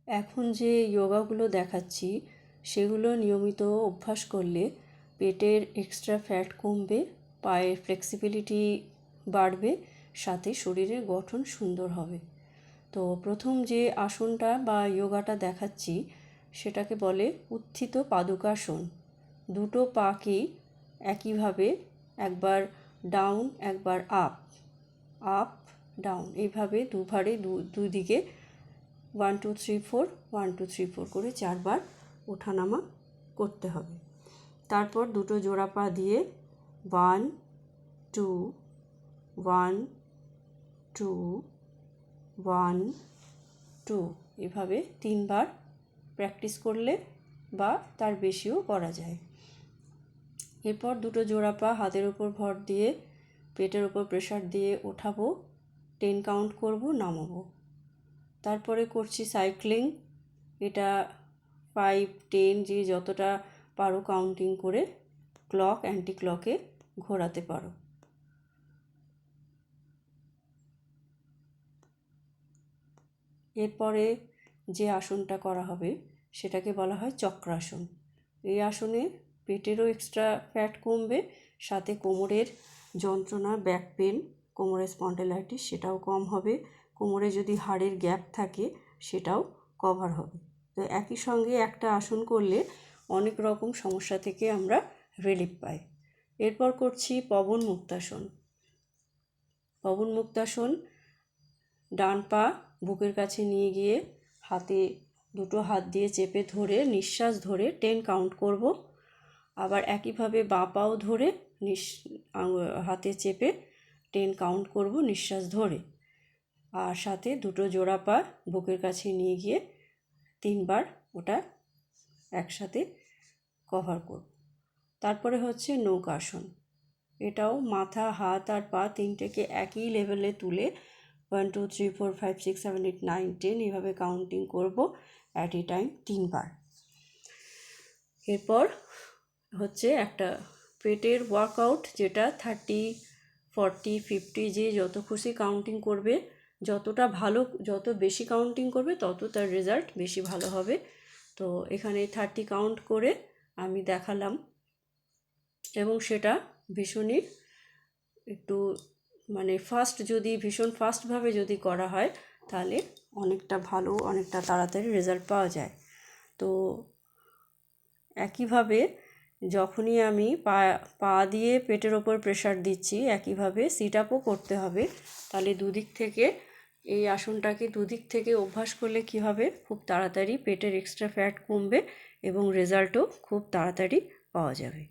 এখন যে যোগাগুলো দেখাচ্ছি সেগুলো নিয়মিত অভ্যাস করলে পেটের এক্সট্রা ফ্যাট কমবে, পায়ের ফ্লেক্সিবিলিটি বাড়বে, সাথে শরীরের গঠন সুন্দর হবে। তো প্রথম যে আসনটা বা যোগাটা দেখাচ্ছি সেটাকে বলে উত্থিত পাদুকাসন। দুটো পাকেই একইভাবে একবার ডাউন একবার আপ, আপ ডাউন, এইভাবে দুভারে দুদিকে 1 2 3 4 1 2 3 4 করে 4বার ওঠানামা করতে হবে। তারপর দুটো জোড়া পা দিয়ে 1 2 1 2 1 2 এভাবে 3বার প্র্যাকটিস করলে বা তার বেশিও করা যায়। এরপর দুটো জোড়া পা হাতের ওপর ভর দিয়ে পেটের ওপর প্রেশার দিয়ে ওঠাবো, 10 কাউন্ট করব, নামাবো। তারপরে করছি সাইক্লিং। এটা 5 10 যে যতটা পারো কাউন্টিং করে ক্লক অ্যান্টি ক্লকে ঘোরাতে পারো। এরপরে যে আসনটা করা হবে সেটাকে বলা হয় চক্রাসন। এই আসনে পেটেরও এক্সট্রা ফ্যাট কমবে, সাথে কোমরের যন্ত্রণা, ব্যাক পেন, কোমরের স্পন্ডাইলাইটিস সেটাও কম হবে, কোমরে যদি হাড়ের গ্যাপ থাকে সেটাও কভার হবে। তো একই সঙ্গে একটা আসন করলে অনেক রকম সমস্যা থেকে আমরা রিলিফ পাই। এরপর করছি পবন মুক্তাসন। পবন মুক্তাসন, ডান পা বুকের কাছে নিয়ে গিয়ে দুটো হাত দিয়ে চেপে ধরে নিঃশ্বাস ধরে 10 কাউন্ট করব। আবার একইভাবে বাঁ পাও ধরে হাতে চেপে 10 কাউন্ট করব নিঃশ্বাস ধরে। আর সাথে দুটো জোড়া পা বুকের কাছে নিয়ে গিয়ে 3বার ওটা একসাথে কভার করব। তারপরে হচ্ছে নৌকাসন। এটাও মাথা, হাত আর পা তিনটেকে একই লেভেলে তুলে 1 2 3 4 5 6 7 8 9 10 এভাবে কাউন্টিং করব অ্যাট এ টাইম 3বার। এরপর হচ্ছে একটা পেটের ওয়ার্কআউট, যেটা 30 40 50 যে যত খুশি কাউন্টিং করবে, যত বেশি কাউন্টিং করবে তত তার রেজাল্ট বেশি ভালো হবে। তো এখানে 30 কাউন্ট করে আমি দেখালাম, এবং সেটা ভীষণই একটু ভীষণ ফাস্টভাবে যদি করা হয় তাহলে অনেকটা ভালো, অনেকটা তাড়াতাড়ি রেজাল্ট পাওয়া যায়। তো একইভাবে যখনই আমি পা দিয়ে পেটের ওপর প্রেশার দিচ্ছি, একইভাবে সিট আপও করতে হবে। তাহলে দুদিক থেকে এই আসনটাকে দুদিক থেকে অভ্যাস করলে কী হবে, খুব তাড়াতাড়ি পেটের এক্সট্রা ফ্যাট কমবে এবং রেজাল্টও খুব তাড়াতাড়ি পাওয়া যাবে।